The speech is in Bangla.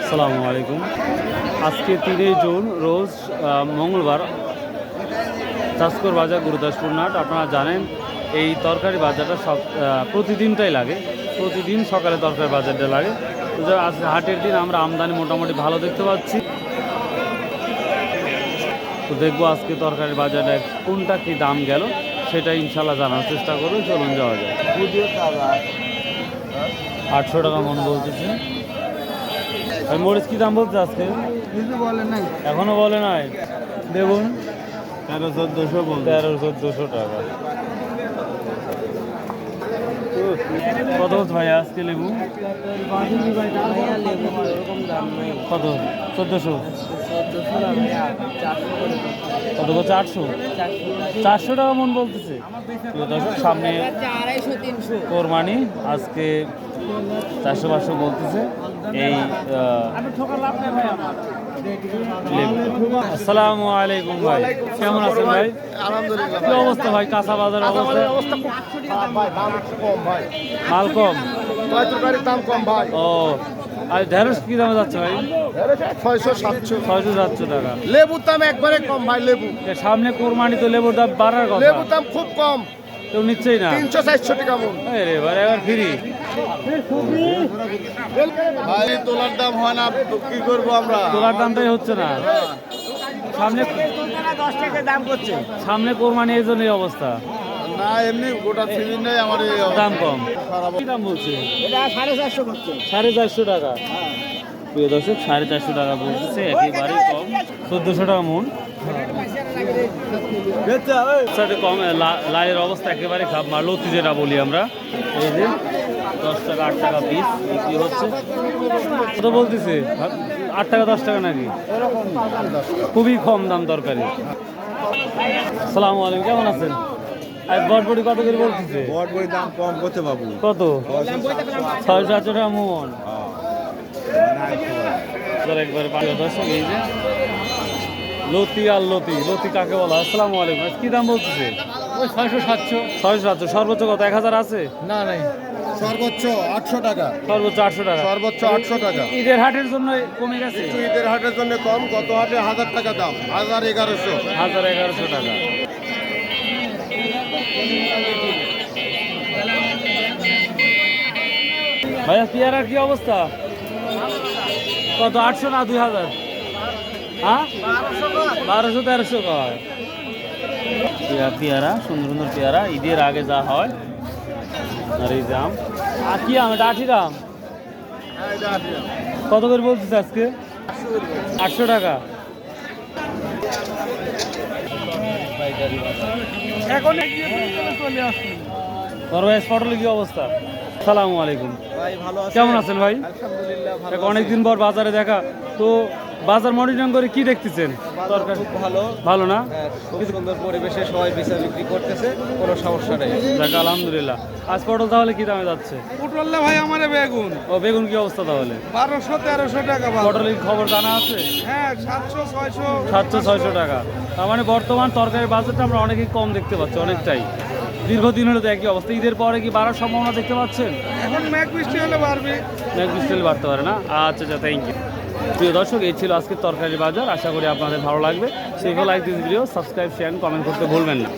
আসসালামু আলাইকুম। আজকে 3 জুন রোজ মঙ্গলবার, চাষকর বাজার গুরুদাসপুর নাট। আপনারা জানেন এই তরকারি বাজারটা প্রতিদিনটাই লাগে, প্রতিদিন সকালে তরকারি বাজারটা লাগে। তো আজকে হাটের দিন আমরা আমদানি মোটামুটি ভালো দেখতে পাচ্ছি। তো দেখবো আজকে তরকারি বাজারটা কোনটা কি দাম গেল সেটা ইনশাল্লাহ জানার চেষ্টা করবো। চলুন যাওয়া যায়। 800 টাকা মন বলতেছে। আর মরিচ কি দাম বলছে আজকে? এখনো বলে নাই। দেখুন 1300-1400 টাকা। কত বলছে ভাই আজকে লেবু? কত? 1400? কত বলছে? 400 টাকা মন বলতেছে। সামনে কোরবানি, আজকে 400-500 বলতেছে। এই আসসালামু আলাইকুম ভাই, কেমন আছেন ভাই? আলহামদুলিল্লাহ। কি অবস্থা ভাই কাঁচা বাজারের অবস্থা? মাল কম, তরকারির দাম কম ভাই। ও আর ঢেঁড়স কি দামে যাচ্ছে ভাই? 600-700 টাকা। লেবুর দাম একবারে কম ভাই। লেবু সামনে কোরবানি, তো লেবুর দাম বাড়ার কথা। লেবুর দাম খুব কম, কেউ নিচ্ছেই না। 300-400 টাকা মন। এবার ফ্রি। ভাই তোলার দাম হয় না, কি করবো আমরা? তোলার দামটাই হচ্ছে না। সামনে 10 টাকা দাম করছে। সামনে কোরবানি, এই জন্যই অবস্থা। না এমনি গোটা সিজন নেই আমার এই দাম কম। কি দাম বলছে? এটা 450 করছে। 450 টাকা। প্রিয় দর্শক, 450 টাকা বলতেছে, একেবারেই কম। 1400 টাকা মন। কম। লাইয়ের অবস্থা একেবারে খারাপ। লতি যেটা বলি আমরা, এই যে 10 টাকা 8 টাকা পিস বিক্রি হচ্ছে। কত বলতেছে? 8 টাকা 10 টাকা নাকি? খুবই কম দাম তরকারি। আসসালামু আলাইকুম, কেমন আছেন? আর বটবটি কত করে বলতেছে? বটবটির দাম কম করতে বাবু। কত? 600-700 টাকা মন। একবারে দর্শক, এই যে লতি আর লতি কাকে বলা? আসসালামু আলাইকুম, কি দাম বলতেছে? 600-700। সর্বোচ্চ কত? 1000 আছে? না নাই, সর্বোচ্চ 800 টাকা। সর্বোচ্চ 800 টাকা। সর্বোচ্চ 800 টাকা। ঈদের হাটের জন্য কমে গেছে। ঈদের হাটের জন্য কম। গত হাটে 1000 টাকা দাম, 1100। 1100 টাকা। ভাইয়া পেয়ারার কি অবস্থা? কত? 800 না 2000? হ্যাঁ, 1200-1300 কয়। পেয়ারা, সুন্দর সুন্দর পেয়ারা, ঈদের আগে যা হয়। আর এই দাম, আর কি আম? এটা 80 দাম। কত করে বলছিস আজকে? 800 টাকা। এখন পটলের কি অবস্থা? আসসালামু আলাইকুম ভাই, ভালো আছেন? কেমন আছেন ভাই? আলহামদুলিল্লাহ। অনেকদিন পর বাজারে দেখা। তো বাজার মনিটরিং করে কি দেখতেছেন? তরকারি খুব ভালো, ভালো না? খুব সুন্দর পরিবেশে সবাই বেচা বিক্রি করতেছে, কোনো সমস্যা নেই। দেখ আলহামদুলিল্লাহ। আজ পটল তাহলে কি দামে যাচ্ছে? পটলে ভাই আমার বেগুন ও বেগুন কি অবস্থা তাহলে? 1200-1300 টাকা। পটলের খবর জানা আছে? হ্যাঁ, 700-600। 700-600 টাকা। তার মানে বর্তমান তরকারির বাজারটা আমরা অনেকই কম দেখতে পাচ্ছি, অনেকটাই। দীর্ঘদিন হলে তো একই অবস্থা। ঈদের পরে কি বাড়ার সম্ভাবনা দেখতে পাচ্ছেন? এখন মেঘ বৃষ্টি হলে বাড়বে। মেঘ বৃষ্টি হলে বাড়তে পারে না। আচ্ছা, থ্যাংক ইউ। প্রিয় দর্শক, এই ছিল আজকের তরকারি বাজার। আশা করি আপনাদের ভালো লাগবে। সেই like this video, subscribe, share, comment করতে ভুলবেন না।